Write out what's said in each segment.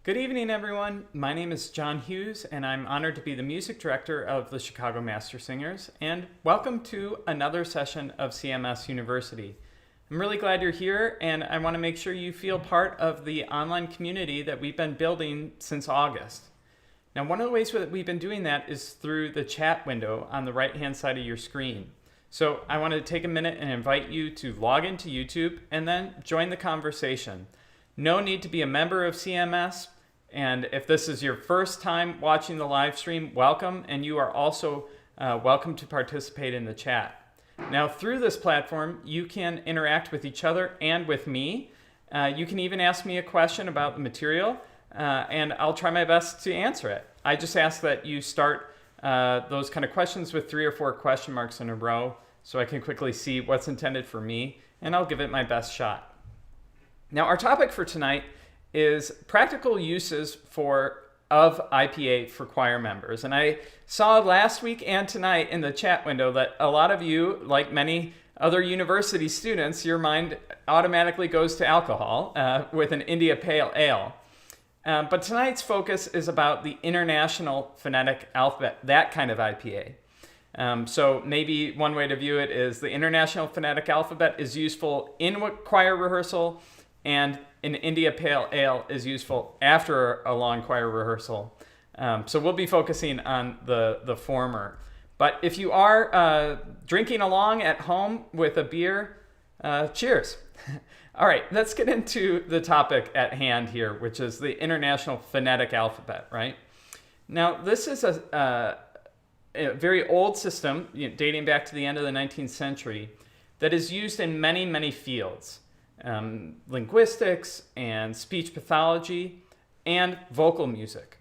Good evening, everyone. My name is John Hughes, and I'm honored to be the music director of the Chicago Master Singers. And welcome to another session of CMS University. I'm really glad you're here, and I want to make sure you feel part of the online community that we've been building since August. Now, one of the ways that we've been doing that is through the chat window on the right-hand side of your screen. So I want to take a minute and invite you to log into YouTube and then join the conversation. No need to be a member of CMS, and if this is your first time watching the live stream, welcome, and you are also welcome to participate in the chat. Now, through this platform, you can interact with each other and with me. You can even ask me a question about the material, and I'll try my best to answer it. I just ask that you start those kind of questions with 3 or 4 question marks in a row so I can quickly see what's intended for me, and I'll give it my best shot. Now, our topic for tonight is practical uses of IPA for choir members. And I saw last week and tonight in the chat window that a lot of you, like many other university students, your mind automatically goes to alcohol with an India Pale Ale. But tonight's focus is about the International Phonetic Alphabet, that kind of IPA. So maybe one way to view it is the International Phonetic Alphabet is useful in choir rehearsal, and an India Pale Ale is useful after a long choir rehearsal. So we'll be focusing on the former. But if you are drinking along at home with a beer, cheers. All right, let's get into the topic at hand here, which is the International Phonetic Alphabet, right? Now, this is a very old system, dating back to the end of the 19th century, that is used in many, many fields. Linguistics and speech pathology and vocal music.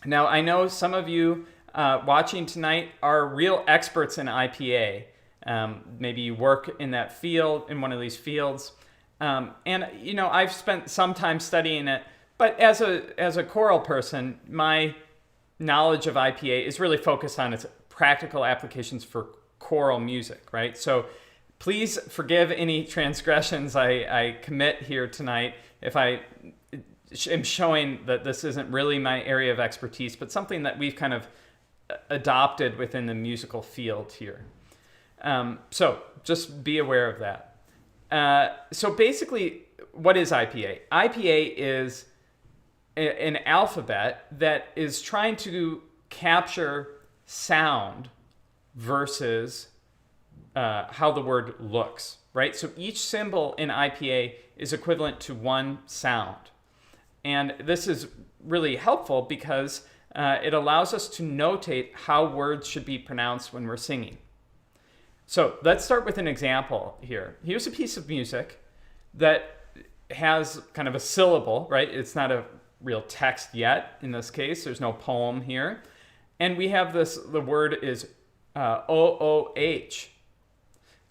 Now, I know some of you watching tonight are real experts in IPA. Maybe you work in that field, in one of these fields. And, I've spent some time studying it, but as a choral person, my knowledge of IPA is really focused on its practical applications for choral music, right? So please forgive any transgressions I commit here tonight if I am showing that this isn't really my area of expertise, but something that we've kind of adopted within the musical field here. So just be aware of that. So basically, what is IPA? IPA is an alphabet that is trying to capture sound versus how the word looks, right? So each symbol in IPA is equivalent to one sound. And this is really helpful because it allows us to notate how words should be pronounced when we're singing. So let's start with an example here. Here's a piece of music that has kind of a syllable, right? It's not a real text yet in this case. There's no poem here. And we have the word is O-O-H.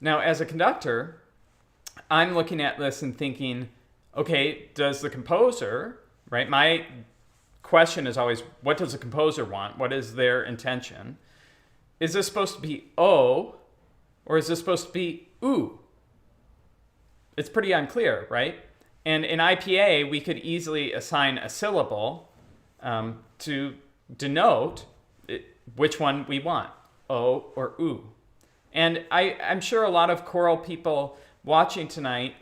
Now, as a conductor, I'm looking at this and thinking, okay, does the composer, right? My question is always, what does the composer want? What is their intention? Is this supposed to be O, or is this supposed to be oo? It's pretty unclear, right? And in IPA, we could easily assign a syllable to denote which one we want, O or oo. And I'm sure a lot of choral people watching tonight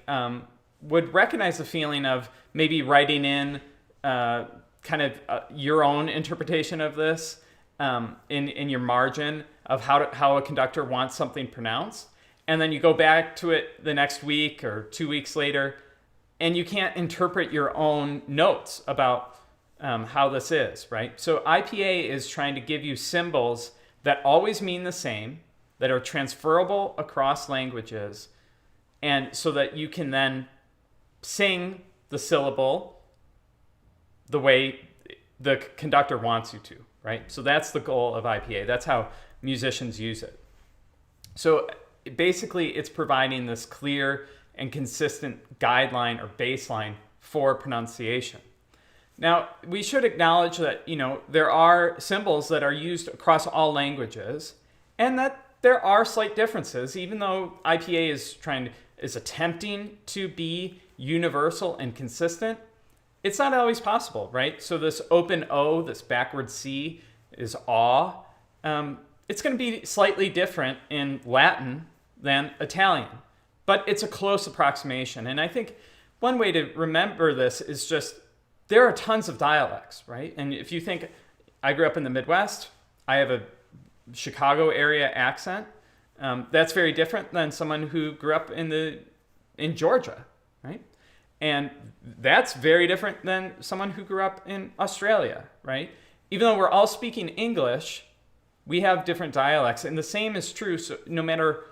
would recognize the feeling of maybe writing in kind of your own interpretation of this in your margin of how a conductor wants something pronounced. And then you go back to it the next week or 2 weeks later, and you can't interpret your own notes about how this is, right? So IPA is trying to give you symbols that always mean the same, that are transferable across languages, and so that you can then sing the syllable the way the conductor wants you to, right? So that's the goal of IPA. That's how musicians use it. So basically, it's providing this clear and consistent guideline or baseline for pronunciation. Now, we should acknowledge that, there are symbols that are used across all languages, and that there are slight differences, even though IPA is attempting to be universal and consistent. it's not always possible, right? So this open O, this backward C is aw. It's going to be slightly different in Latin than Italian, but it's a close approximation. And I think one way to remember this is just there are tons of dialects, right? And if you think, I grew up in the Midwest, I have a Chicago area accent. That's very different than someone who grew up in Georgia, right? And that's very different than someone who grew up in Australia, right? Even though we're all speaking English, we have different dialects. And the same is true no matter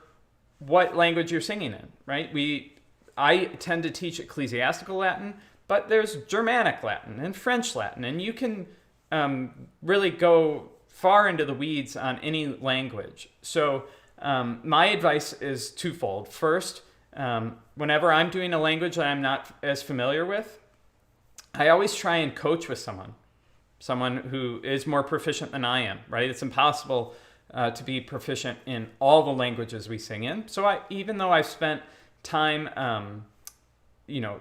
what language you're singing in, right? I tend to teach ecclesiastical Latin, but there's Germanic Latin and French Latin, and you can really go far into the weeds on any language. So my advice is twofold. First, whenever I'm doing a language that I'm not as familiar with, I always try and coach with someone who is more proficient than I am, right? It's impossible to be proficient in all the languages we sing in. So even though I've spent time,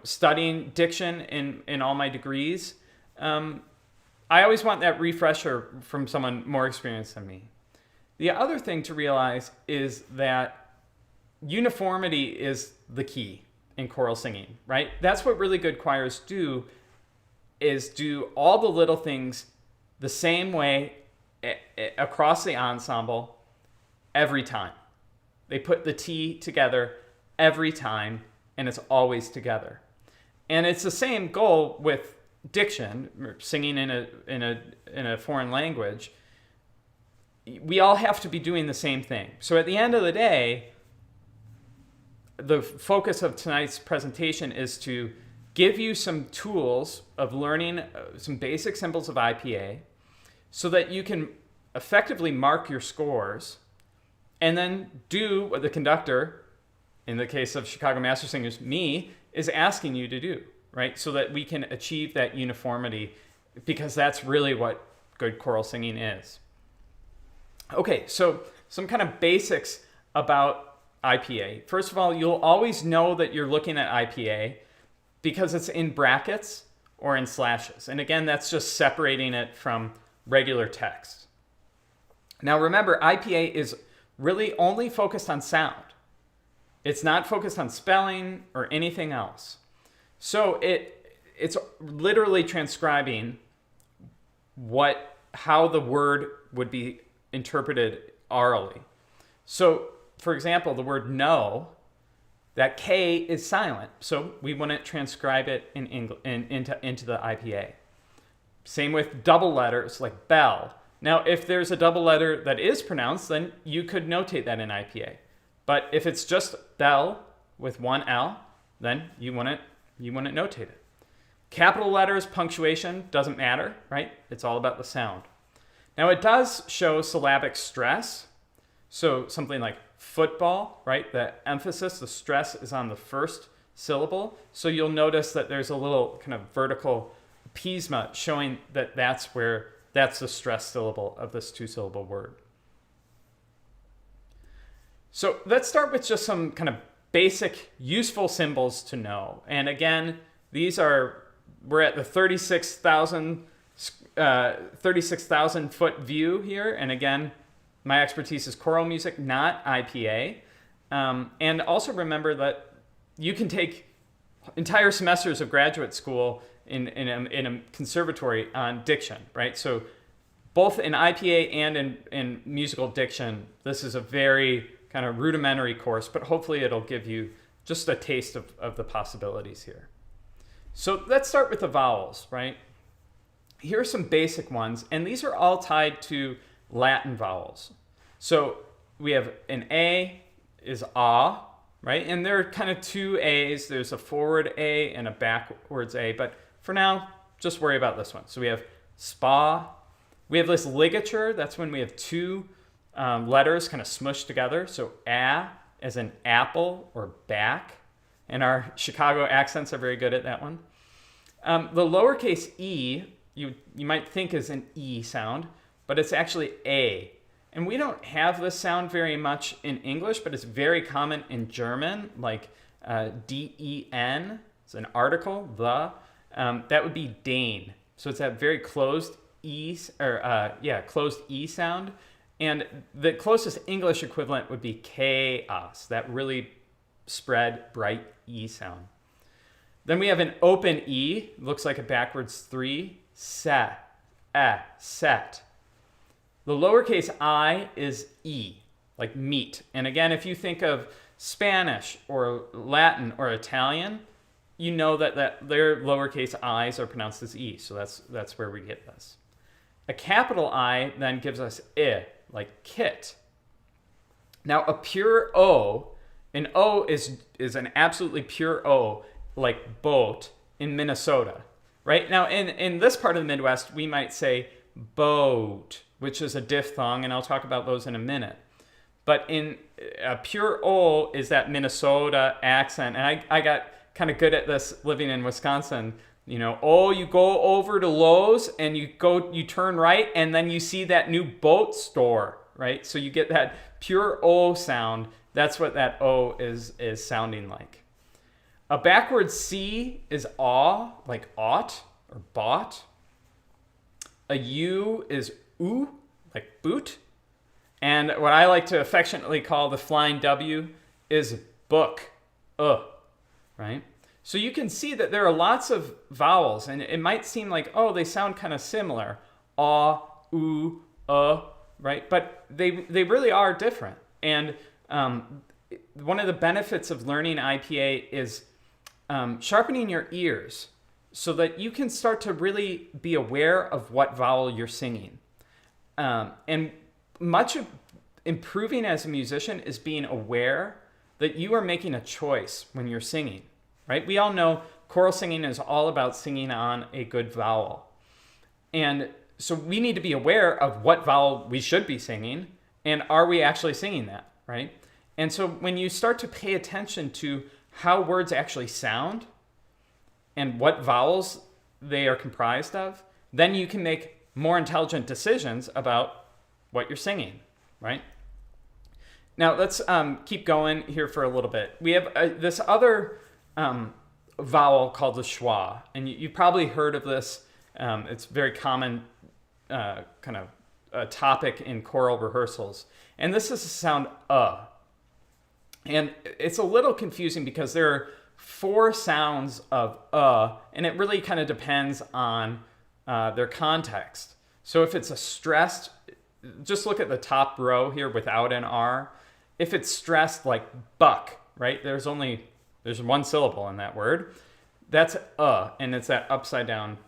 studying diction in all my degrees, I always want that refresher from someone more experienced than me. The other thing to realize is that uniformity is the key in choral singing, right? That's what really good choirs do, is do all the little things the same way across the ensemble every time. They put the T together every time, and it's always together. And it's the same goal with diction, singing in a foreign language. We all have to be doing the same thing. So at the end of the day, the focus of tonight's presentation is to give you some tools of learning some basic symbols of IPA so that you can effectively mark your scores and then do what the conductor, in the case of Chicago Master Singers, me, is asking you to do, right? So that we can achieve that uniformity, because that's really what good choral singing is. Okay, so some kind of basics about IPA. First of all, you'll always know that you're looking at IPA because it's in brackets or in slashes. And again, that's just separating it from regular text. Now remember, IPA is really only focused on sound. It's not focused on spelling or anything else. So it's literally transcribing how the word would be interpreted orally. So, for example, the word no, that K is silent, so we wouldn't transcribe it into the IPA. Same with double letters like bell. Now, if there's a double letter that is pronounced, then you could notate that in IPA. But if it's just bell with one L, then you wouldn't notate it. Capital letters, punctuation, doesn't matter, right? It's all about the sound. Now, it does show syllabic stress. So something like football, right? The emphasis, the stress is on the first syllable. So you'll notice that there's a little kind of vertical pisma showing that that's the stress syllable of this two-syllable word. So let's start with just some kind of basic useful symbols to know. And again, we're at the 36,000 foot view here. And again, my expertise is choral music, not IPA. And also remember that you can take entire semesters of graduate school in a conservatory on diction, right? So both in IPA and in musical diction, this is a very kind of rudimentary course, but hopefully it'll give you just a taste of the possibilities here. So let's start with the vowels, right? Here are some basic ones, and these are all tied to Latin vowels. So we have an A is A, right? And there are kind of two A's. There's a forward A and a backwards A, but for now, just worry about this one. So we have spa. We have this ligature. That's when we have two letters kind of smushed together. So A as an apple or back. And our Chicago accents are very good at that one. The lowercase e, you might think is an E sound, but it's actually A. And we don't have this sound very much in English, but it's very common in German, like D-E-N. It's an article, the. that would be Dane. So it's that very closed closed E sound. And the closest English equivalent would be chaos, that really spread, bright E sound. Then we have an open E, looks like a backwards 3, set. The lowercase I is E, like meat. And again, if you think of Spanish or Latin or Italian, you know that their lowercase i's are pronounced as E. So that's where we get this. A capital I then gives us I, like kit. Now a pure O, an O is an absolutely pure O, like boat in Minnesota, right? Now in this part of the Midwest, we might say boat, which is a diphthong, and I'll talk about those in a minute. But in a pure O is that Minnesota accent, and I got kind of good at this living in Wisconsin. You know, you go over to Lowe's and you turn right, and then you see that new boat store, right? So you get that pure O sound. That's what that O is sounding like. A backwards C is aw, like ought or bought. A U is oo, like boot. And what I like to affectionately call the flying W is book, right? So you can see that there are lots of vowels, and it might seem like, they sound kind of similar. Aw, oo, right? But they really are different. And one of the benefits of learning IPA is sharpening your ears so that you can start to really be aware of what vowel you're singing. And much of improving as a musician is being aware that you are making a choice when you're singing, right? We all know choral singing is all about singing on a good vowel. And so we need to be aware of what vowel we should be singing, and are we actually singing that, right? And so when you start to pay attention to how words actually sound and what vowels they are comprised of, then you can make more intelligent decisions about what you're singing, right? Now let's keep going here for a little bit. We have this other vowel called the schwa, and you've probably heard of this. It's very common kind of a topic in choral rehearsals. And this is the sound And it's a little confusing because there are 4 sounds of and it really kind of depends on their context. So if it's a stressed, just look at the top row here without an R. If it's stressed like buck, right? There's one syllable in that word. That's and it's that upside down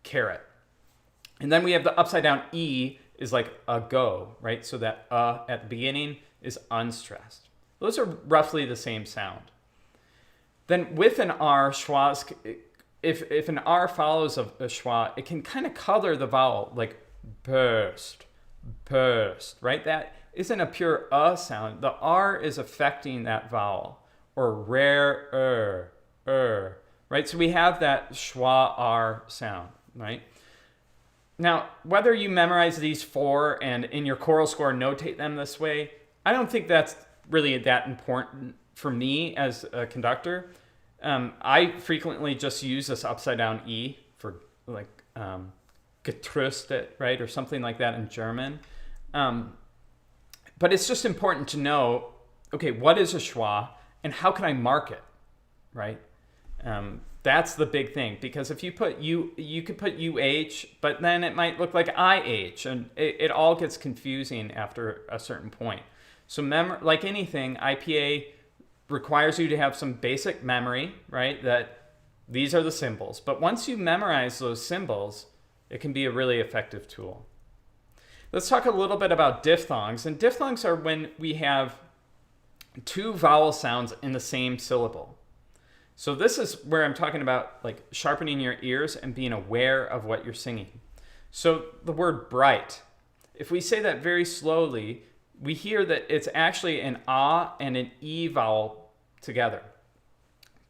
caret. And then we have the upside down E is like a go, right? So that at the beginning is unstressed. Those are roughly the same sound. Then with an R, schwas, if an R follows a schwa, it can kind of color the vowel, like burst, right? That isn't a pure sound. The R is affecting that vowel, or rare, right? So we have that schwa R sound, right? Now, whether you memorize these 4 and in your choral score notate them this way, I don't think that's really that important for me as a conductor. I frequently just use this upside down E for like getröstet, right? Or something like that in German. But it's just important to know, okay, what is a schwa and how can I mark it, right? That's the big thing, because if you put you could put UH, but then it might look like IH, and it all gets confusing after a certain point. So like anything, IPA requires you to have some basic memory, right? That these are the symbols. But once you memorize those symbols, it can be a really effective tool. Let's talk a little bit about diphthongs. And diphthongs are when we have 2 vowel sounds in the same syllable. So this is where I'm talking about like sharpening your ears and being aware of what you're singing. So the word bright, if we say that very slowly, we hear that it's actually an ah and an e vowel together.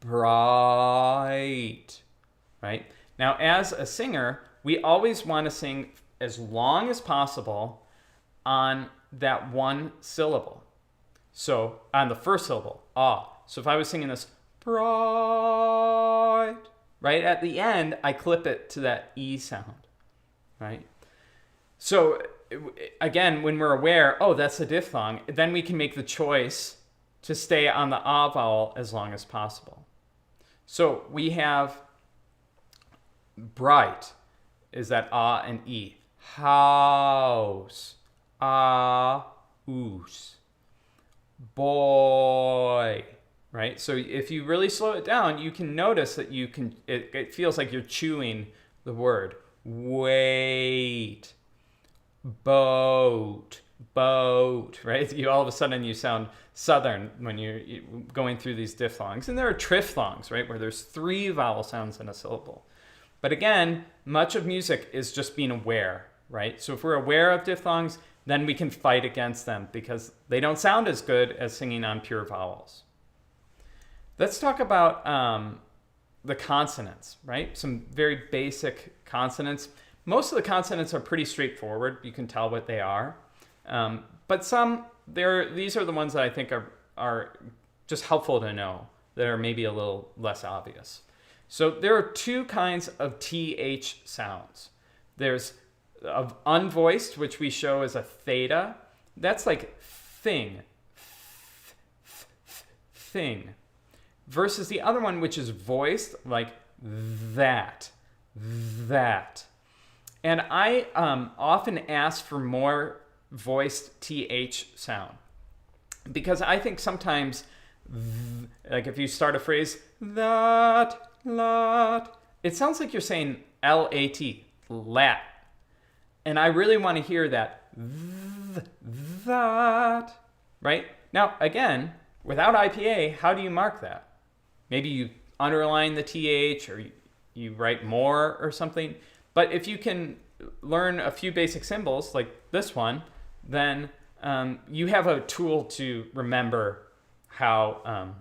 Bright, right? Now, as a singer, we always want to sing as long as possible on that one syllable. So on the first syllable, ah. So if I was singing this bright, right at the end, I clip it to that E sound, right? So again, when we're aware, oh, that's a diphthong, then we can make the choice to stay on the ah vowel as long as possible. So we have bright is that ah and E. House, ah, oos. Boy, right? So if you really slow it down, you can notice that it feels like you're chewing the word. Wait. Boat, right? All of a sudden you sound southern when you're going through these diphthongs. And there are triphthongs, right, where there's 3 vowel sounds in a syllable. But again, much of music is just being aware, right? So if we're aware of diphthongs, then we can fight against them because they don't sound as good as singing on pure vowels. Let's talk about the consonants, right? Some very basic consonants. Most of the consonants are pretty straightforward. You can tell what they are. But these are the ones that I think are just helpful to know, that are maybe a little less obvious. So there are 2 kinds of TH sounds. There's of unvoiced, which we show as a theta. That's like thing, thing. Versus the other one, which is voiced, like that. And I often ask for more voiced TH sound because I think sometimes, like if you start a phrase, that, lat, it sounds like you're saying L-A-T, lat. And I really want to hear that, that, right? Now, again, without IPA, how do you mark that? Maybe you underline the TH or you write more or something. But if you can learn a few basic symbols like this one, then you have a tool to remember how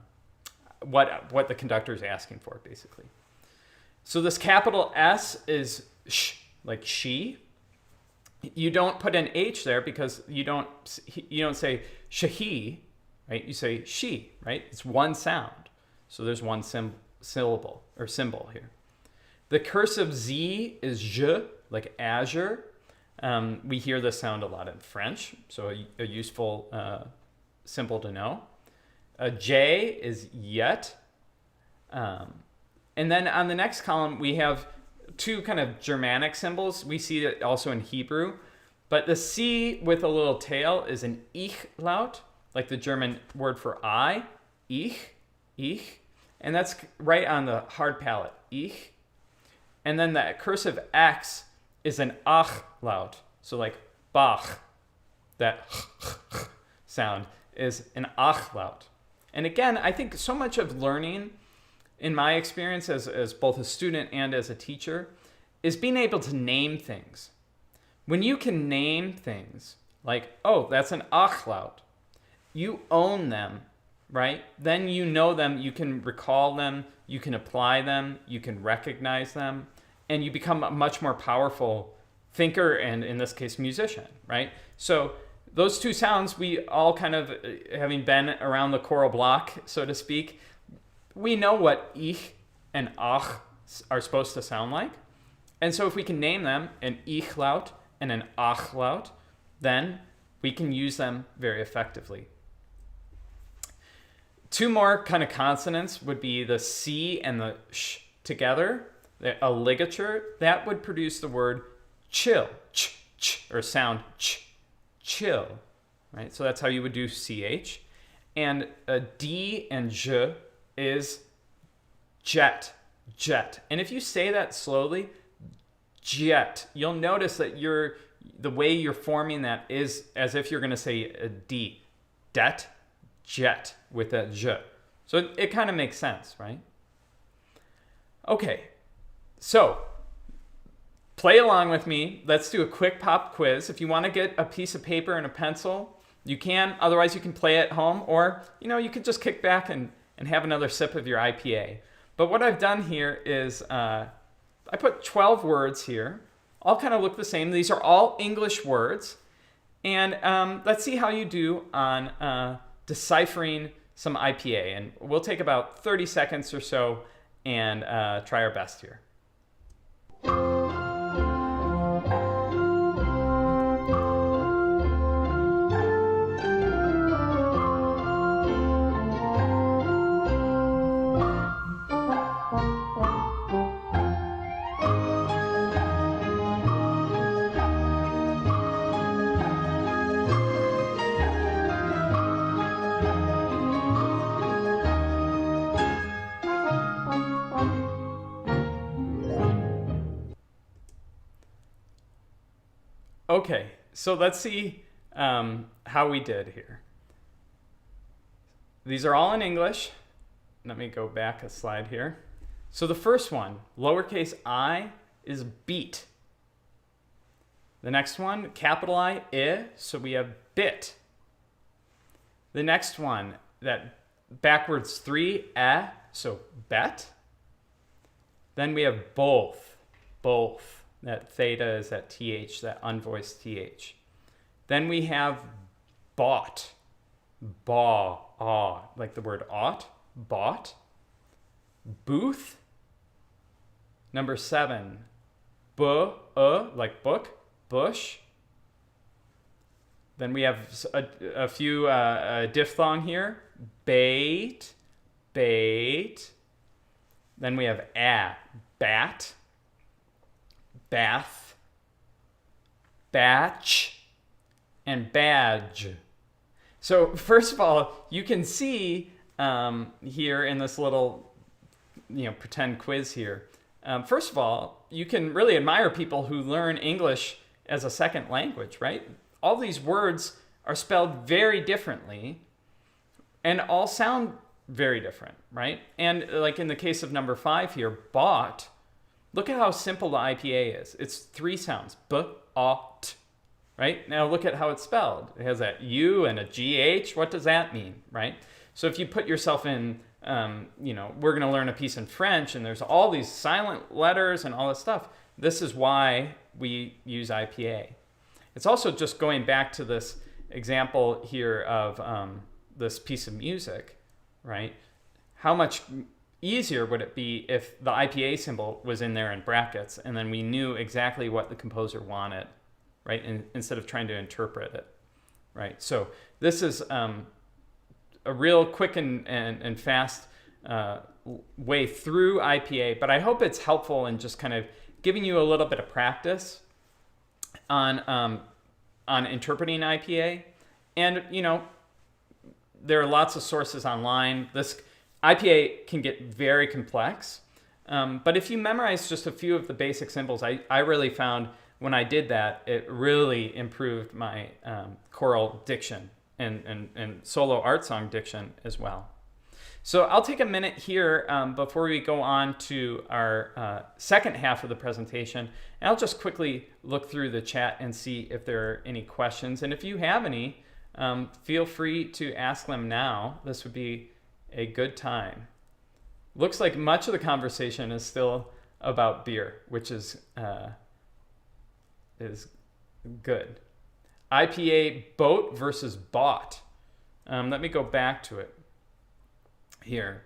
what the conductor is asking for, basically. So this capital S is sh, like she. You don't put an H there because you don't say shahi, right? You say she, right? It's one sound. So there's one syllable or symbol here. The cursive Z is je, like azure. We hear this sound a lot in French, so a useful symbol to know. A J is yet. And then on the next column, we have 2 kind of Germanic symbols. We see it also in Hebrew. But the C with a little tail is an ich laut, like the German word for I, ich. And that's right on the hard palate, ich. And then the cursive X is an ach laut. So like Bach, that sound is an ach laut. And again, I think so much of learning, in my experience as both a student and as a teacher, is being able to name things. When you can name things, like, oh, that's an ach laut, you own them, right? Then you know them, you can recall them, you can apply them, you can recognize them, and you become a much more powerful thinker and, in this case, musician, right? So those 2 sounds, we all kind of, having been around the choral block, so to speak, we know what ich and ach are supposed to sound like. And so if we can name them an ich laut and an ach laut, then we can use them very effectively. 2 more kind of consonants would be the C and the sh together, a ligature. That would produce the word chill, ch, or sound ch, chill, right? So that's how you would do CH. And a D and J is jet. And if you say that slowly, jet, you'll notice that the way you're forming that is as if you're going to say a D, det, jet, with a J. So it kind of makes sense, right? Okay, so play along with me. Let's do a quick pop quiz. If you want to get a piece of paper and a pencil, you can. Otherwise, you can play at home, or you could just kick back and have another sip of your IPA. But what I've done here is I put 12 words here. All kind of look the same. These are all English words. And let's see how you do on deciphering some IPA. And we'll take about 30 seconds or so and try our best here. Okay, so let's see how we did here. These are all in English. Let me go back a slide here. So the first one, lowercase I, is beat. The next one, capital I, so we have bit. The next one, that backwards 3, so bet. Then we have both. That theta is that th, that unvoiced th. Then we have bought, like the word ought, bought. Booth. Number 7, like book, bush. Then we have a few diphthong here. Bait. Then we have bat. Bath, batch, and badge. So first of all, you can see here in this little pretend quiz here, first of all, you can really admire people who learn English as a second language, right? All these words are spelled very differently and all sound very different, right? And like in the case of number 5 here, bought, look at how simple the IPA is. It's 3 sounds, b-ought, right? Now look at how it's spelled. It has that U and a GH. What does that mean, right? So if you put yourself in, we're going to learn a piece in French, and there's all these silent letters and all this stuff. This is why we use IPA. It's also just going back to this example here of this piece of music, right? How much easier would it be if the IPA symbol was in there in brackets and then we knew exactly what the composer wanted, right? Instead of trying to interpret it, right? So this is a real quick and fast way through IPA, but I hope it's helpful in just kind of giving you a little bit of practice on interpreting IPA. And, there are lots of sources online. This IPA can get very complex, but if you memorize just a few of the basic symbols, I really found when I did that, it really improved my choral diction and solo art song diction as well. So I'll take a minute here before we go on to our second half of the presentation, and I'll just quickly look through the chat and see if there are any questions. And if you have any, feel free to ask them now. This would be a good time. Looks like much of the conversation is still about beer, which is good. IPA boat versus bought. Let me go back to it here.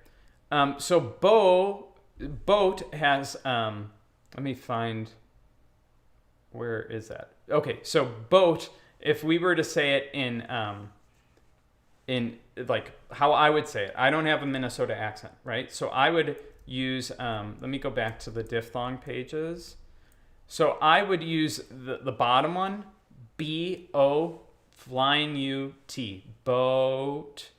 So boat has, let me find, where is that? Okay, so boat, if we were to say it in like how I would say it, I don't have a Minnesota accent, right? So I would use, let me go back to the diphthong pages. So I would use the bottom one, B-O, flying U-T, boat,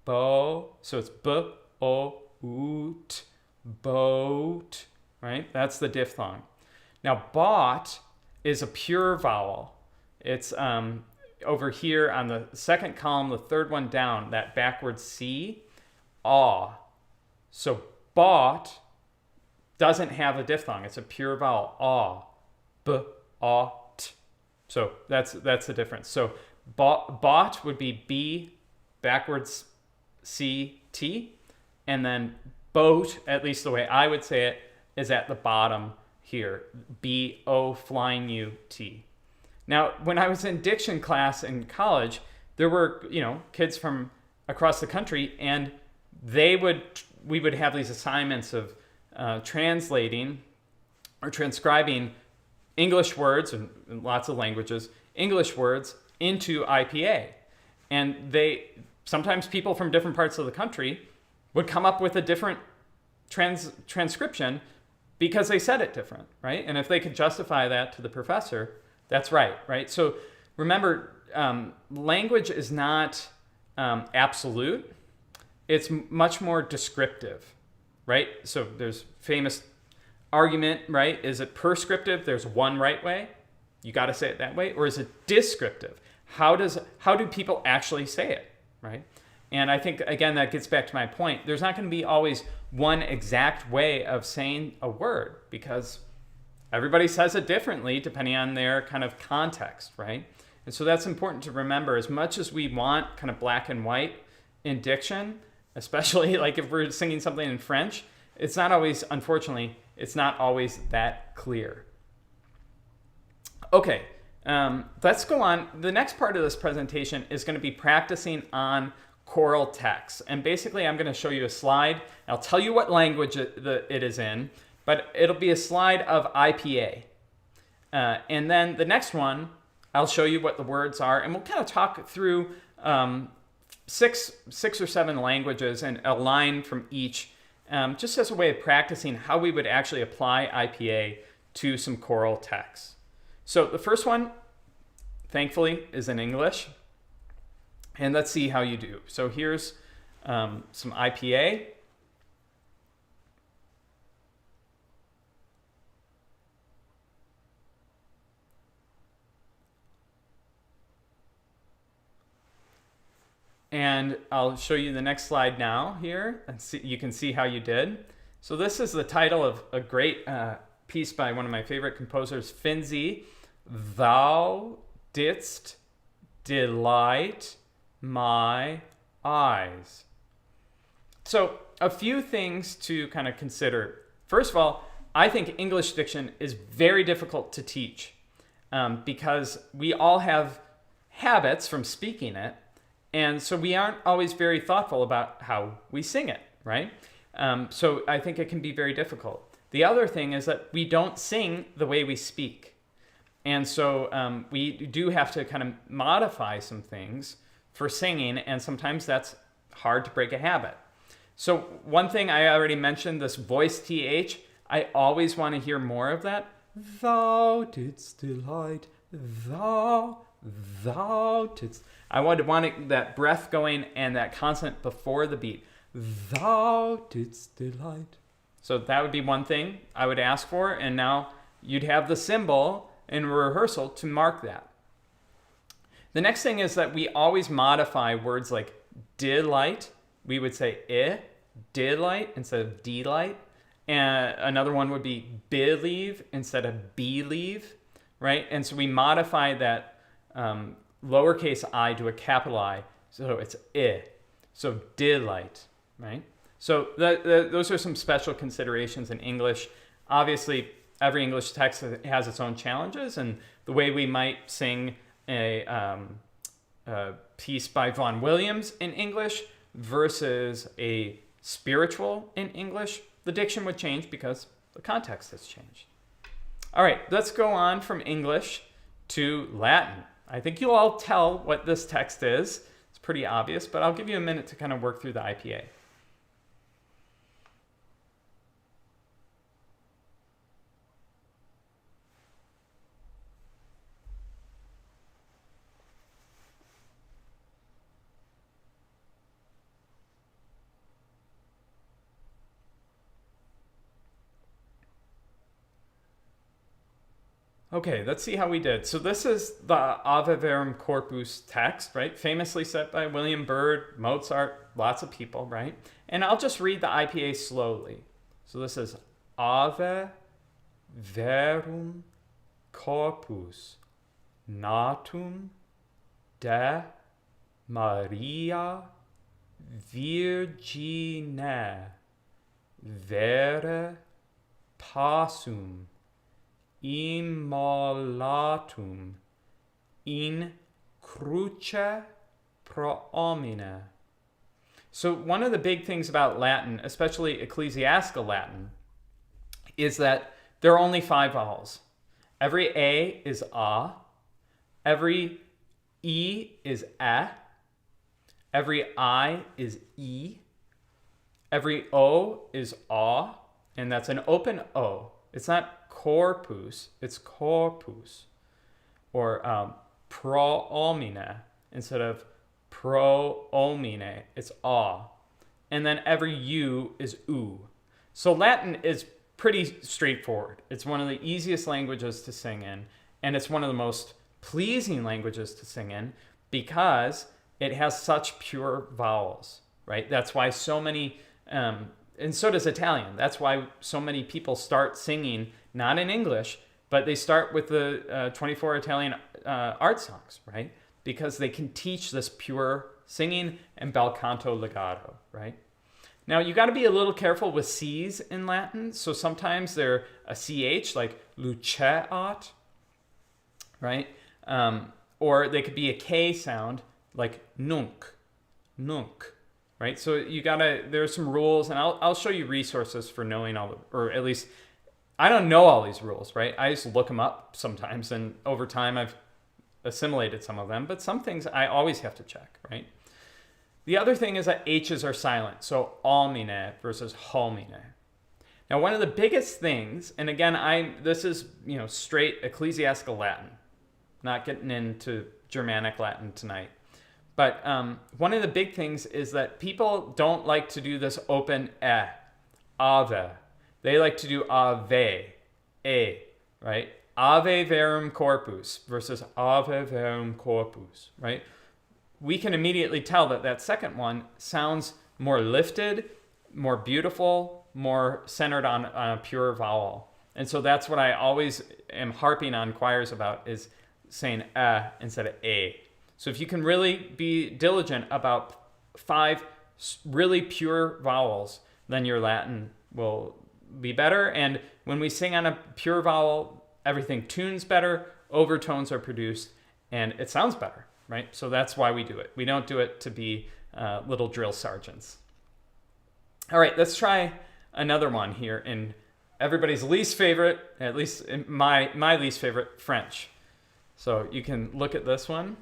bo. So it's b-o-oot, boat, right? That's the diphthong. Now bought is a pure vowel. It's over here on the second column, the third one down, that backwards C, aw. So bought doesn't have a diphthong. It's a pure vowel, aw, b-ought. So that's the difference. So bought would be B backwards C, T, and then boat, at least the way I would say it, is at the bottom here, B-O flying U-T. Now, when I was in diction class in college, there were, kids from across the country, and we would have these assignments of translating or transcribing English words, in lots of languages, English words into IPA. And sometimes people from different parts of the country would come up with a different transcription because they said it different, right? And if they could justify that to the professor, that's right? So remember, language is not absolute. It's much more descriptive, right? So there's famous argument, right? Is it prescriptive? There's one right way. You got to say it that way. Or is it descriptive? How do people actually say it, right? And I think, again, that gets back to my point. There's not going to be always one exact way of saying a word because everybody says it differently depending on their kind of context, right? And so that's important to remember. As much as we want kind of black and white in diction, especially like if we're singing something in French, it's not always, unfortunately, it's not always that clear. Okay, let's go on. The next part of this presentation is going to be practicing on choral texts. And basically, I'm going to show you a slide. I'll tell you what language it is in, but it'll be a slide of IPA. And then the next one, I'll show you what the words are, and we'll kind of talk through six or seven languages and a line from each, just as a way of practicing how we would actually apply IPA to some choral texts. So the first one, thankfully, is in English. And let's see how you do. So here's some IPA. And I'll show you the next slide now here, and you can see how you did. So this is the title of a great piece by one of my favorite composers, Finzi. Thou didst delight my eyes. So a few things to kind of consider. First of all, I think English diction is very difficult to teach because we all have habits from speaking it. And so we aren't always very thoughtful about how we sing it, right? So I think it can be very difficult. The other thing is that we don't sing the way we speak. And so we do have to kind of modify some things for singing, and sometimes that's hard to break a habit. So one thing I already mentioned, this voice TH, I always want to hear more of that. Thou didst delight, thou didst. I would want that breath going and that consonant before the beat. Thou didst delight. So that would be one thing I would ask for, and now you'd have the symbol in rehearsal to mark that. The next thing is that we always modify words like delight. We would say delight instead of delight. And another one would be believe instead of believe, right? And so we modify that lowercase I to a capital I, so it's So delight, right? So those are some special considerations in English. Obviously, every English text has its own challenges, and the way we might sing a piece by Vaughan Williams in English versus a spiritual in English, the diction would change because the context has changed. All right, let's go on from English to Latin. I think you'll all tell what this text is. It's pretty obvious, but I'll give you a minute to kind of work through the IPA. Okay, let's see how we did. So this is the Ave Verum Corpus text, right? Famously set by William Byrd, Mozart, lots of people, right? And I'll just read the IPA slowly. So this is Ave Verum Corpus Natum de Maria Virgine Vere Passum Immolatum in cruce pro homine. So one of the big things about Latin, especially ecclesiastical Latin, is that there are only 5 vowels. Every A is A, every E is E, every I is E, every O is A, and that's an open O. It's not corpus, it's corpus. Or proomine instead of proomine, it's A. And then every U is U. So Latin is pretty straightforward. It's one of the easiest languages to sing in, and it's one of the most pleasing languages to sing in because it has such pure vowels, right? That's why so many, and so does Italian. That's why so many people start singing, not in English, but they start with the 24 Italian art songs, right? Because they can teach this pure singing and bel canto legato, right? Now, you got to be a little careful with C's in Latin. So sometimes they're a CH, like luceat, right? Or they could be a K sound, like nunc, right? So you got to, there's some rules, and I'll show you resources for knowing all the, or at least, I don't know all these rules, right? I just look them up sometimes, and over time I've assimilated some of them, but some things I always have to check, right? The other thing is that H's are silent, so almine versus holmine. Now, one of the biggest things, and again, this is straight ecclesiastical Latin, not getting into Germanic Latin tonight. But one of the big things is that people don't like to do this open ave. They like to do ave, right? Ave verum corpus versus ave verum corpus, right? We can immediately tell that that second one sounds more lifted, more beautiful, more centered on a pure vowel. And so that's what I always am harping on choirs about, is saying instead of a. So if you can really be diligent about 5 really pure vowels, then your Latin will be better. And when we sing on a pure vowel, everything tunes better, overtones are produced, and it sounds better. Right? So that's why we do it. We don't do it to be little drill sergeants. All right, let's try another one here in everybody's least favorite, at least in my least favorite, French. So you can look at this one.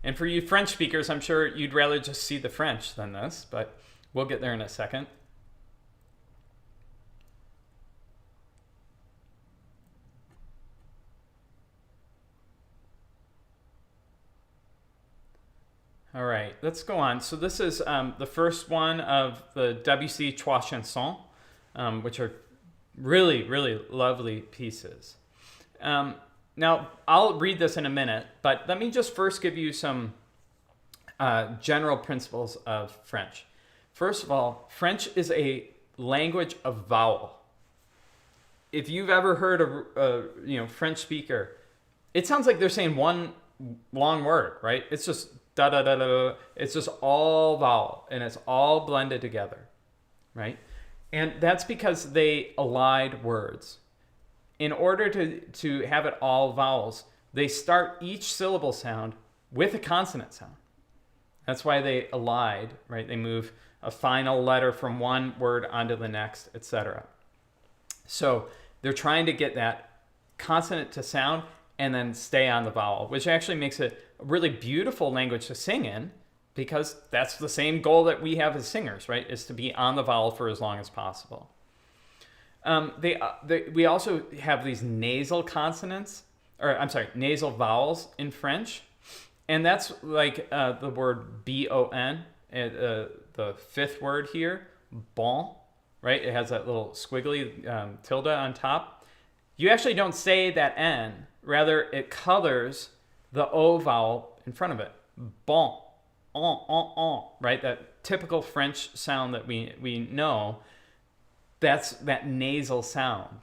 And for you French speakers, I'm sure you'd rather just see the French than this, but we'll get there in a second. All right, let's go on. So this is the first one of the WC Trois Chansons, which are really, really lovely pieces. Now, I'll read this in a minute, but let me just first give you some general principles of French. First of all, French is a language of vowel. If you've ever heard a French speaker, it sounds like they're saying one long word, right? It's just da da da da. It's just all vowel, and it's all blended together, right? And that's because they allied words. In order to have it all vowels, they start each syllable sound with a consonant sound. That's why they allied, right? They move a final letter from one word onto the next, etc. So they're trying to get that consonant to sound and then stay on the vowel, which actually makes it a really beautiful language to sing in, because that's the same goal that we have as singers, right? Is to be on the vowel for as long as possible. We also have these nasal consonants, nasal vowels in French. And that's like the word bon, the fifth word here, bon, right? It has that little squiggly tilde on top. You actually don't say that N. Rather, it colors the O vowel in front of it. Bon, right? That typical French sound that we know, that's that nasal sound.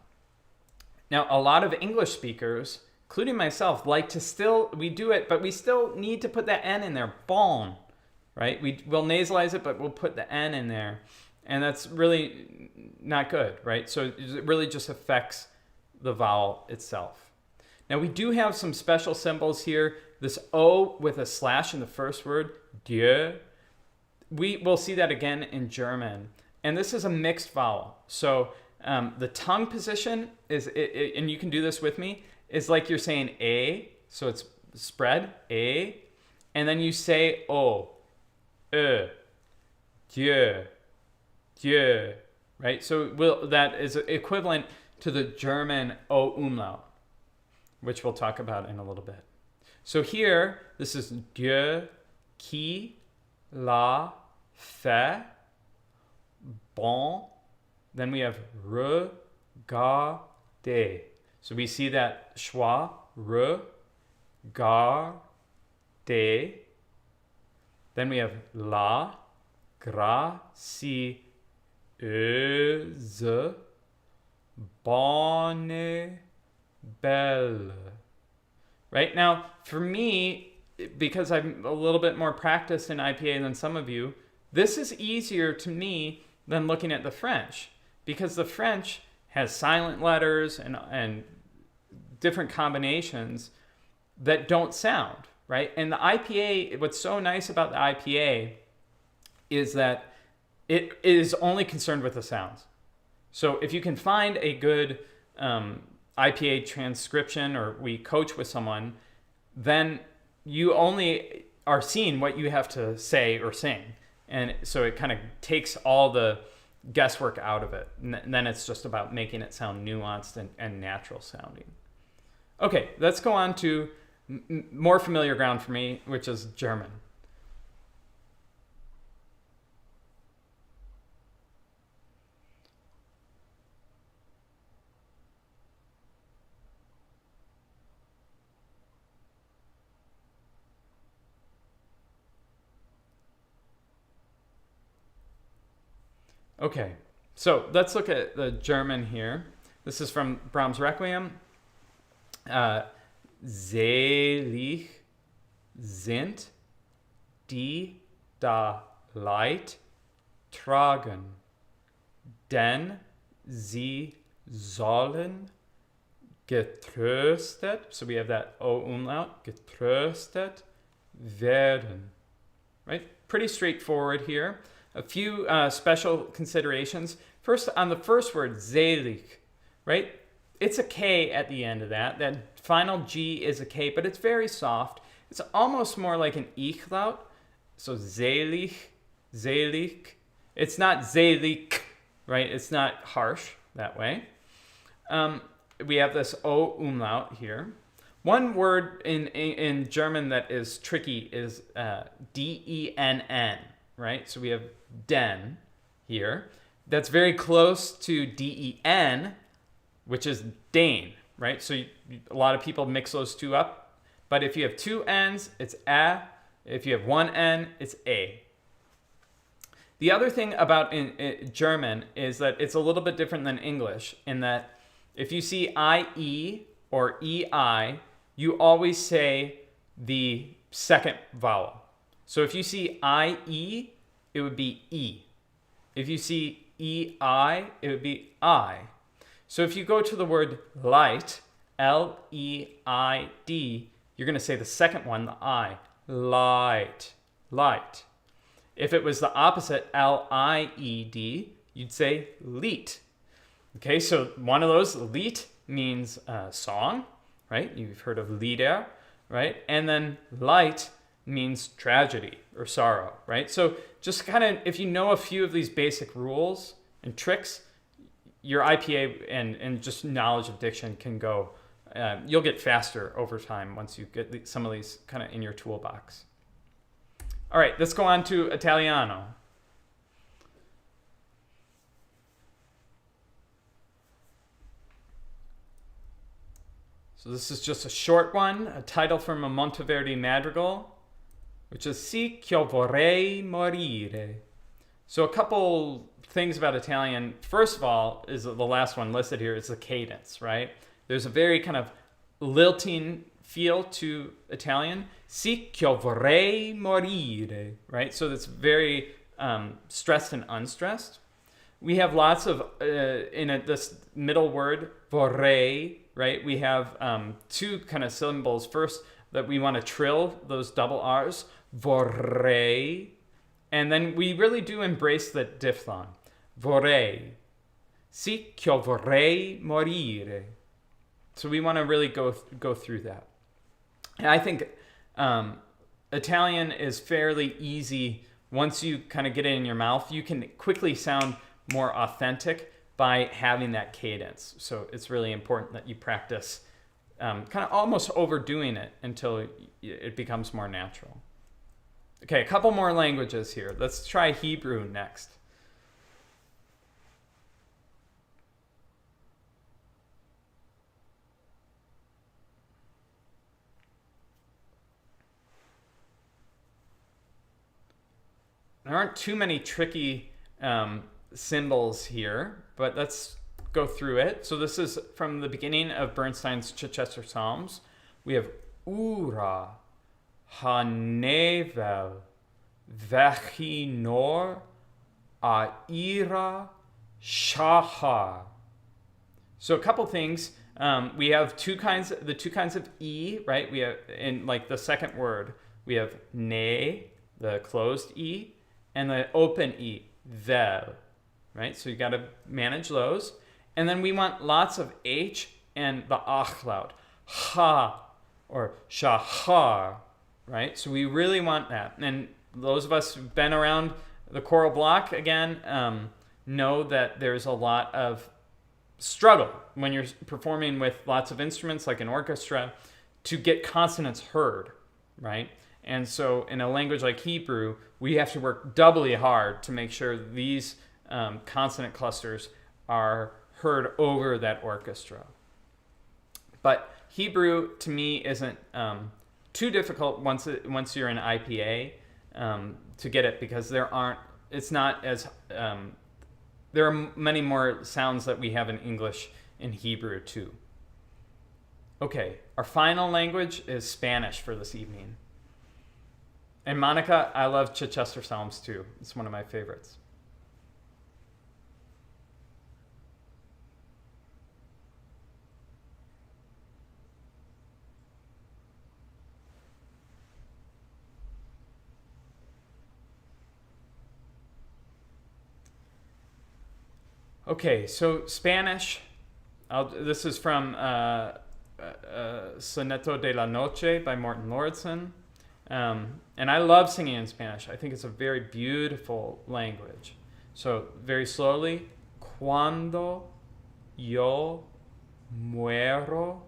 Now, a lot of English speakers, including myself, like to we do it, but we still need to put that N in there, bon, right? We'll nasalize it, but we'll put the N in there. And that's really not good, right? So it really just affects the vowel itself. Now, we do have some special symbols here. This O with a slash in the first word, Dieu, we will see that again in German. And this is a mixed vowel. So the tongue position is, and you can do this with me, is like you're saying A. So it's spread, A. And then you say O, Dieu, Dieu, right? So that is equivalent to the German O umlaut, which we'll talk about in a little bit. So here, this is Dieu qui l'a fait bon. Then we have regarder. So we see that schwa, regarder. Then we have la gracieuse bonne belle. Right? Now, for me, because I'm a little bit more practiced in IPA than some of you, this is easier to me than looking at the French, because the French has silent letters and different combinations that don't sound, right? And the IPA, what's so nice about the IPA is that it is only concerned with the sounds. So if you can find a good IPA transcription, or we coach with someone, then you only are seeing what you have to say or sing. And so it kind of takes all the guesswork out of it. And then it's just about making it sound nuanced and natural sounding. Okay, let's go on to more familiar ground for me, which is German. Okay, so let's look at the German here. This is from Brahms' Requiem. Selig sind die da Leid tragen, denn sie sollen getröstet, so we have that O umlaut, getröstet werden. Right? Pretty straightforward here. A few special considerations. First, on the first word, selig, right? It's a K at the end of that. That final G is a K, but it's very soft. It's almost more like an Ich-laut. So selig, selig. It's not selig, right? It's not harsh that way. We have this O umlaut here. One word in German that is tricky is D-E-N-N, right? So we have den here. That's very close to D-E-N, which is Dane, right? So a lot of people mix those two up. But if you have two N's, it's A. If you have one N, it's A. The other thing about in German is that it's a little bit different than English in that if you see IE or EI, you always say the second vowel. So if you see IE, it would be E. If you see EI, it would be I. So if you go to the word light, L-E-I-D, you're going to say the second one, the I. Light. Light. If it was the opposite, L-I-E-D, you'd say leet. Okay, so one of those, leet, means song, right? You've heard of Lieder, right? And then light means tragedy or sorrow, right? So just kind of, if you know a few of these basic rules and tricks, your IPA and just knowledge of diction can go, you'll get faster over time once you get some of these kind of in your toolbox. All right, let's go on to Italiano. So this is just a short one, a title from a Monteverdi madrigal, which is Si che vorrei morire. So a couple things about Italian. First of all, is the last one listed here is the cadence, right? There's a very kind of lilting feel to Italian. Si che vorrei morire, right? So that's very stressed and unstressed. We have lots of, this middle word, vorrei, right? We have two kind of syllables. First, that we want to trill those double R's, vorrei. And then we really do embrace the diphthong. Vorrei. Sì, che io vorrei morire. So we want to really go through that. And I think Italian is fairly easy. Once you kind of get it in your mouth, you can quickly sound more authentic by having that cadence. So it's really important that you practice kind of almost overdoing it until it becomes more natural. Okay, a couple more languages here. Let's try Hebrew next. There aren't too many tricky symbols here, but let's go through it. So this is from the beginning of Bernstein's Chichester Psalms. We have Ura, Hanevel, Vechinor, Aira, Shahar. So a couple things. We have the two kinds of E, right? We have in like the second word, we have ne, the closed E, and the open E, vel, right? So you got to manage those. And then we want lots of H and the ach loud, ha, or shahar, right? So we really want that. And those of us who've been around the choral block, again, know that there's a lot of struggle when you're performing with lots of instruments like an orchestra to get consonants heard, right? And so in a language like Hebrew, we have to work doubly hard to make sure these consonant clusters are heard over that orchestra. But Hebrew, to me, isn't too difficult once you're in IPA to get it, because there are many more sounds that we have in English in Hebrew too. Okay, our final language is Spanish for this evening. And Monica, I love Chichester Psalms too. It's one of my favorites. Okay, so Spanish. This is from Soneto de la Noche by Morton Lauridsen. And I love singing in Spanish. I think it's a very beautiful language. So very slowly. Cuando yo muero,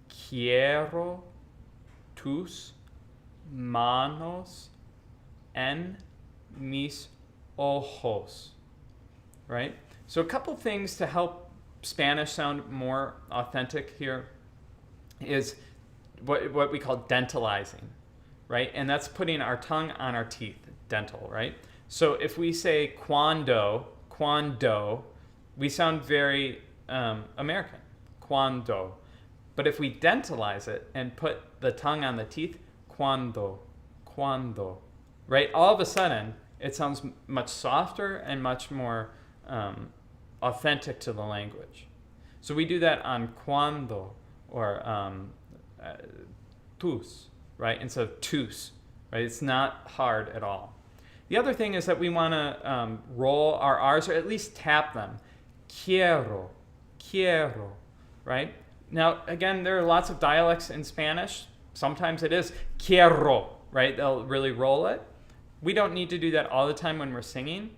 quiero tus manos en mis ojos. Right? So a couple things to help Spanish sound more authentic here is what we call dentalizing, right? And that's putting our tongue on our teeth, dental, right? So if we say cuando, we sound very American, cuando. But if we dentalize it and put the tongue on the teeth, cuando, right? All of a sudden, it sounds much softer and much more authentic to the language. So we do that on cuando or tus, right? Instead of tus, right? It's not hard at all. The other thing is that we want to roll our R's, or at least tap them. Quiero, right? Now, again, there are lots of dialects in Spanish. Sometimes it is quiero, right? They'll really roll it. We don't need to do that all the time when we're singing.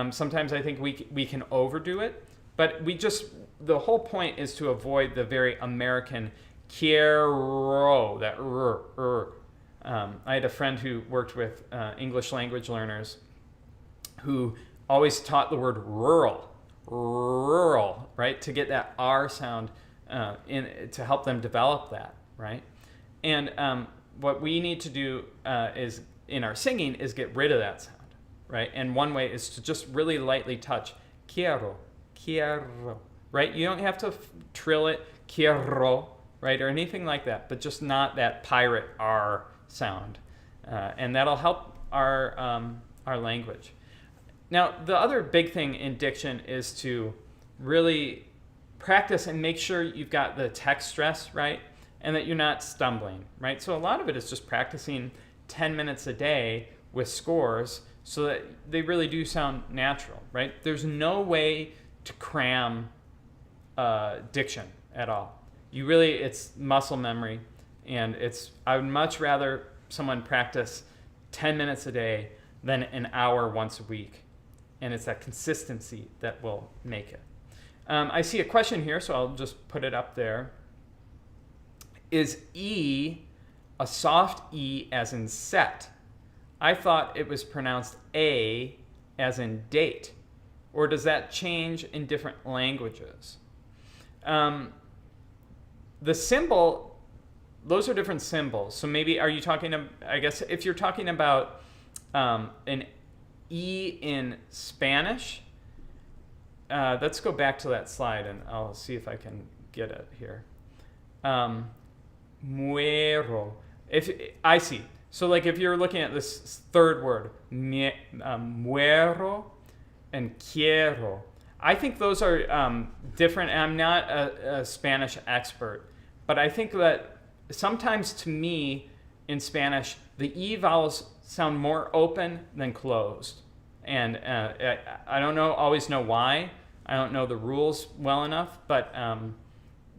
Sometimes I think we can overdo it, but the whole point is to avoid the very American quiero, that I had a friend who worked with English language learners who always taught the word rural, right, to get that R sound to help them develop that, right? And what we need to do is in our singing is get rid of that sound, right? And one way is to just really lightly touch quiero, right? You don't have to trill it, quiero, right, or anything like that, but just not that pirate R sound, and that'll help our language. Now, the other big thing in diction is to really practice and make sure you've got the text stress right, and that you're not stumbling, right? So a lot of it is just practicing 10 minutes a day with scores so that they really do sound natural, right? There's no way to cram diction at all. It's muscle memory, and I would much rather someone practice 10 minutes a day than an hour once a week. And it's that consistency that will make it. I see a question here, so I'll just put it up there. Is E a soft E as in set? I thought it was pronounced A as in date. Or does that change in different languages? The symbol, those are different symbols. So maybe are you talking, I guess if you're talking about an E in Spanish, let's go back to that slide and I'll see if I can get it here. Muero. I see. So like if you're looking at this third word, muero and quiero, I think those are different. And I'm not a Spanish expert, but I think that sometimes to me in Spanish, the E vowels sound more open than closed. And I don't always know why. I don't know the rules well enough, but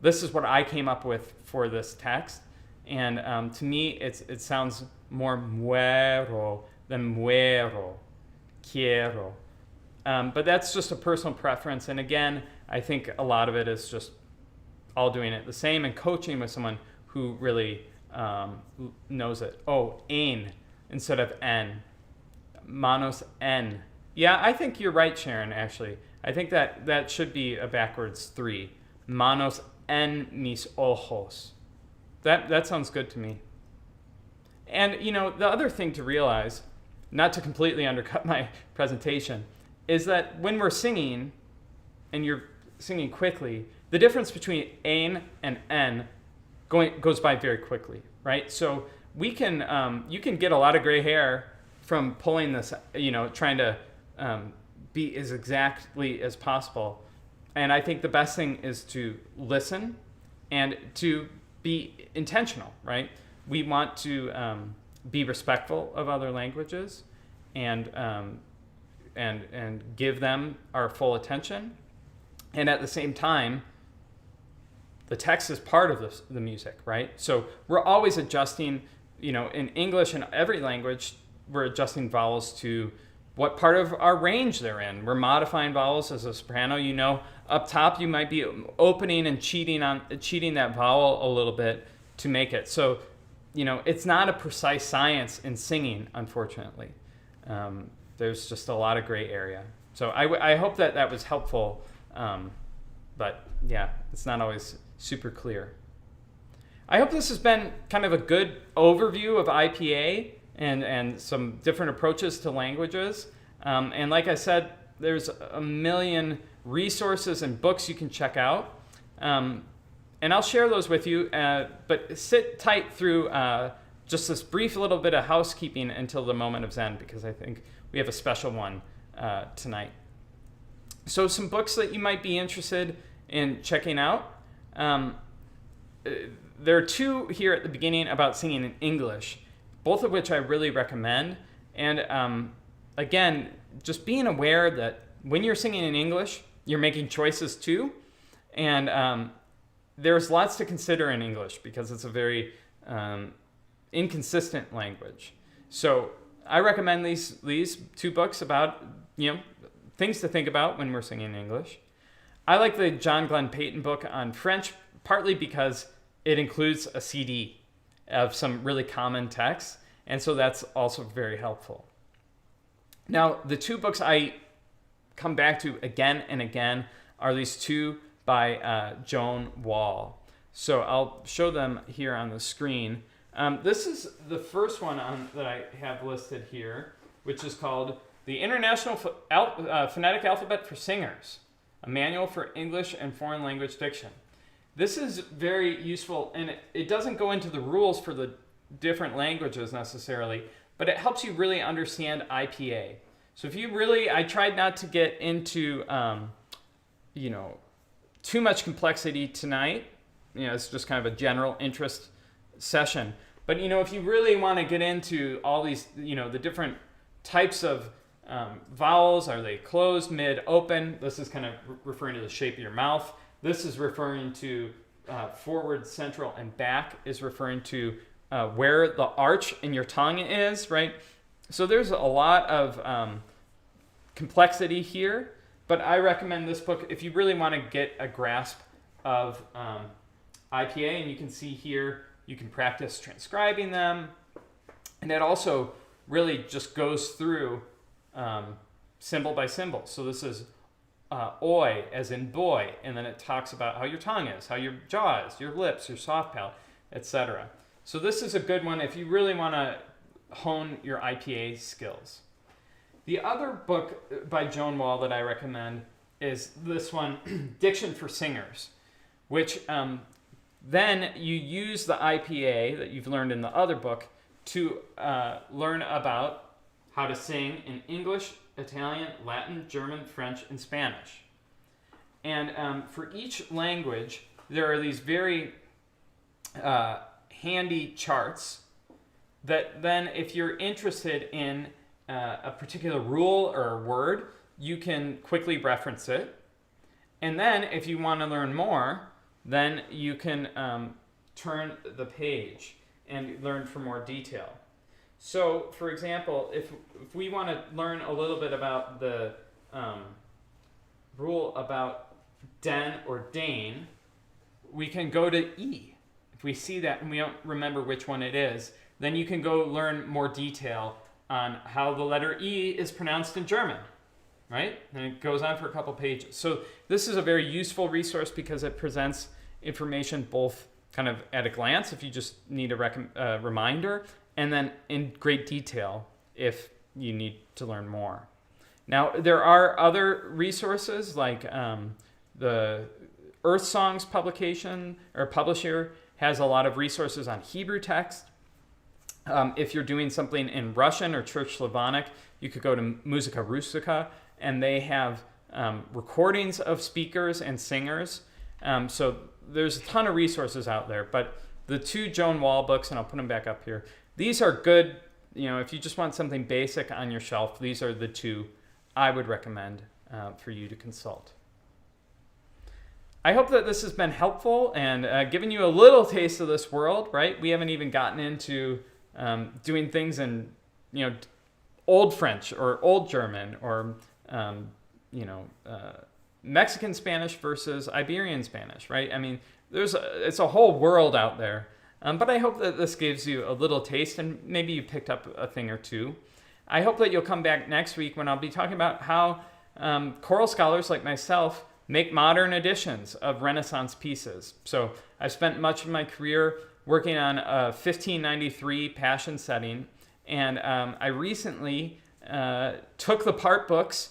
this is what I came up with for this text. And to me, it sounds more muero than muero, quiero. But that's just a personal preference. And again, I think a lot of it is just all doing it the same and coaching with someone who really knows it. Oh, ein instead of en. Manos en. Yeah, I think you're right, Sharon, actually. I think that should be a backwards 3. Manos en mis ojos. That sounds good to me. And, the other thing to realize, not to completely undercut my presentation, is that when we're singing, and you're singing quickly, the difference between ein and en goes by very quickly, right? So you can get a lot of gray hair from pulling this, trying to be as exactly as possible. And I think the best thing is to listen and to be intentional, right? We want to be respectful of other languages and give them our full attention. And at the same time, the text is part of the music, right? So we're always adjusting, in English and every language, we're adjusting vowels to what part of our range they're in. We're modifying vowels as a soprano. Up top you might be opening and cheating that vowel a little bit to make it. So, it's not a precise science in singing, unfortunately. There's just a lot of gray area. So I hope that was helpful. But yeah, it's not always super clear. I hope this has been kind of a good overview of IPA and some different approaches to languages. And like I said, there's a million resources and books you can check out. And I'll share those with you, but sit tight through just this brief little bit of housekeeping until the moment of Zen, because I think we have a special one tonight. So some books that you might be interested in checking out. There are 2 here at the beginning about singing in English, both of which I really recommend. And again, just being aware that when you're singing in English, you're making choices too. And there's lots to consider in English because it's a very inconsistent language. So I recommend these 2 books about, things to think about when we're singing in English. I like the John Glenn Payton book on French, partly because it includes a CD of some really common texts, and so that's also very helpful. Now, the 2 books I come back to again and again are these 2 by Joan Wall. So I'll show them here on the screen. This is the first one that I have listed here, which is called The International Phonetic Alphabet for Singers, a Manual for English and Foreign Language Diction. This is very useful, and it doesn't go into the rules for the different languages necessarily, but it helps you really understand IPA. So I tried not to get into, too much complexity tonight. It's just kind of a general interest session. But, if you really want to get into all these, the different types of vowels. Are they closed, mid, open? This is kind of referring to the shape of your mouth. This is referring to forward, central, and back is referring to where the arch in your tongue is, right? So there's a lot of complexity here, but I recommend this book if you really want to get a grasp of IPA, and you can see here, you can practice transcribing them, and it also really just goes through symbol by symbol. So this is oi, as in boy, and then it talks about how your tongue is, how your jaw is, your lips, your soft palate, etc. So this is a good one if you really want to hone your IPA skills. The other book by Joan Wall that I recommend is this one, Diction for Singers, which then you use the IPA that you've learned in the other book to learn about how to sing in English, Italian, Latin, German, French, and Spanish. And for each language, there are these very handy charts that then, if you're interested in a particular rule or a word, you can quickly reference it. And then, if you want to learn more, then you can turn the page and learn for more detail. So, for example, if we want to learn a little bit about the rule about den or dane, we can go to E. If we see that and we don't remember which one it is, then you can go learn more detail on how the letter E is pronounced in German, right? And it goes on for a couple pages. So this is a very useful resource because it presents information both kind of at a glance if you just need a reminder, and then in great detail if you need to learn more. Now, there are other resources like the Earth Songs publication or publisher has a lot of resources on Hebrew text. If you're doing something in Russian or Church Slavonic, you could go to Muzika Rusika, and they have recordings of speakers and singers. So there's a ton of resources out there, but the two Joan Wall books, and I'll put them back up here, these are good. You know, if you just want something basic on your shelf, these are the two I would recommend for you to consult. I hope that this has been helpful and given you a little taste of this world, right? We haven't even gotten into doing things in, Old French or Old German or, Mexican Spanish versus Iberian Spanish, right? I mean, it's a whole world out there. But I hope that this gives you a little taste and maybe you picked up a thing or two. I hope that you'll come back next week when I'll be talking about how choral scholars like myself make modern editions of Renaissance pieces. So I've spent much of my career working on a 1593 Passion setting, and I recently took the part books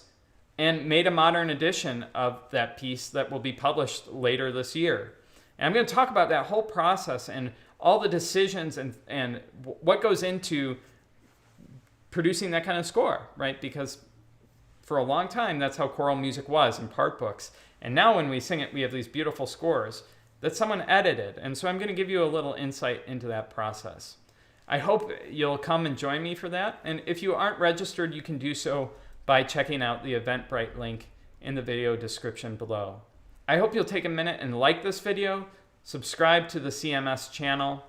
and made a modern edition of that piece that will be published later this year. And I'm going to talk about that whole process and all the decisions and what goes into producing that kind of score, right? Because for a long time, that's how choral music was in part books. And now when we sing it, we have these beautiful scores that someone edited. And so I'm going to give you a little insight into that process. I hope you'll come and join me for that. And if you aren't registered, you can do so by checking out the Eventbrite link in the video description below. I hope you'll take a minute and like this video, subscribe to the CMS channel,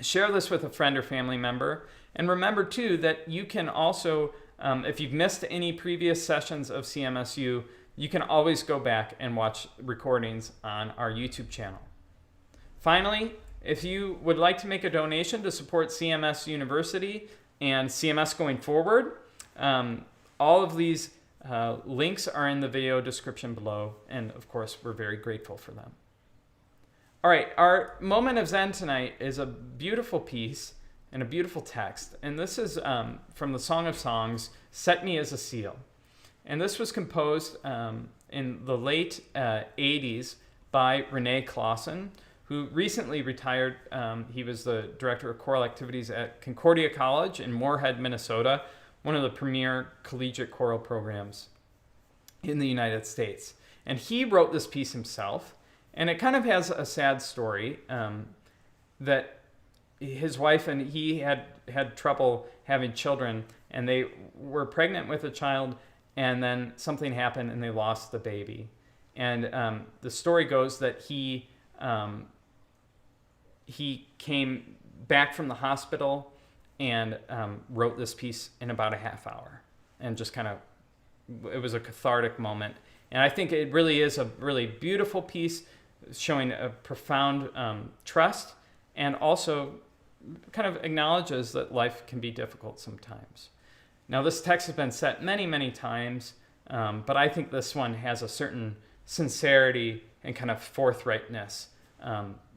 share this with a friend or family member, and remember too that you can also, if you've missed any previous sessions of CMSU, you can always go back and watch recordings on our YouTube channel. Finally, if you would like to make a donation to support CMS University and CMS going forward, all of these links are in the video description below, and of course, we're very grateful for them. All right, our moment of Zen tonight is a beautiful piece and a beautiful text, and this is from the Song of Songs, Set Me as a Seal. And this was composed in the late 80s by René Clausen, who recently retired. He was the director of choral activities at Concordia College in Moorhead, Minnesota, one of the premier collegiate choral programs in the United States. And he wrote this piece himself, and it kind of has a sad story that his wife and he had trouble having children, and they were pregnant with a child, and then something happened and they lost the baby. And the story goes that he came back from the hospital and wrote this piece in about a half hour, and just kind of, it was a cathartic moment. And I think it really is a really beautiful piece, showing a profound trust, and also kind of acknowledges that life can be difficult sometimes. Now, this text has been set many, many times, but I think this one has a certain sincerity and kind of forthrightness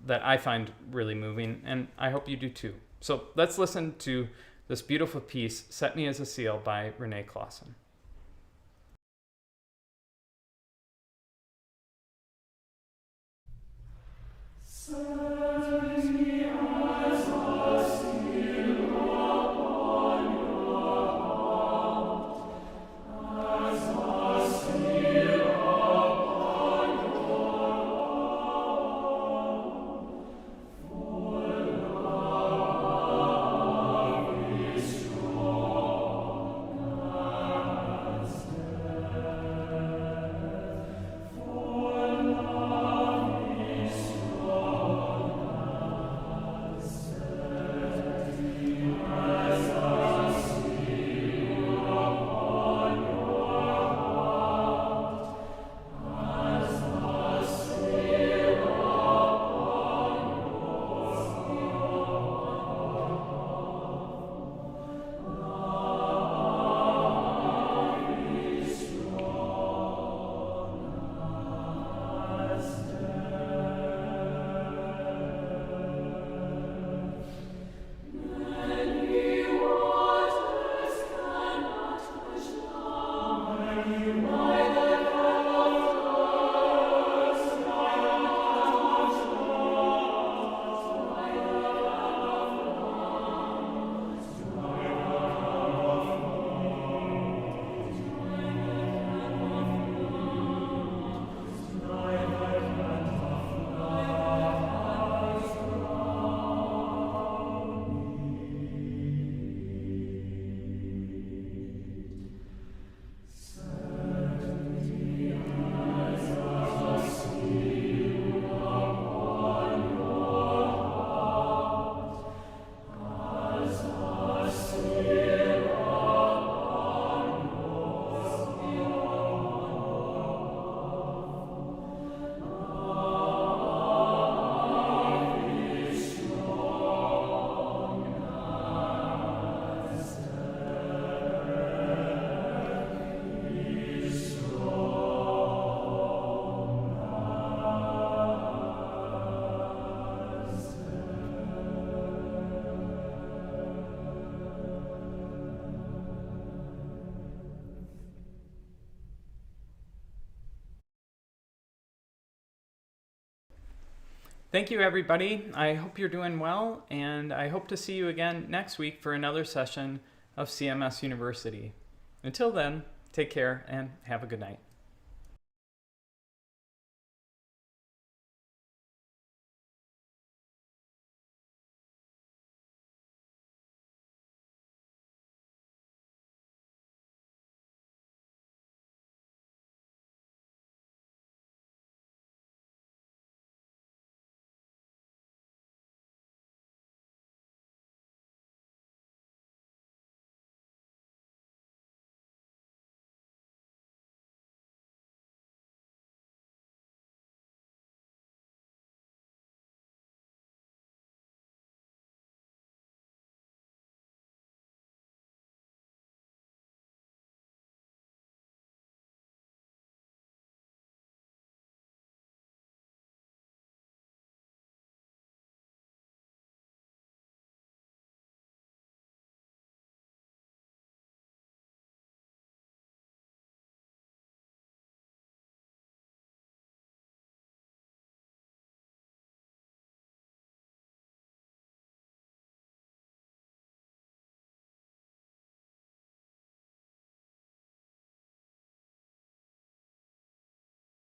that I find really moving, and I hope you do too. So let's listen to this beautiful piece, Set Me as a Seal by Renee Clausen. Thank you, everybody. I hope you're doing well, and I hope to see you again next week for another session of CMS University. Until then, take care and have a good night.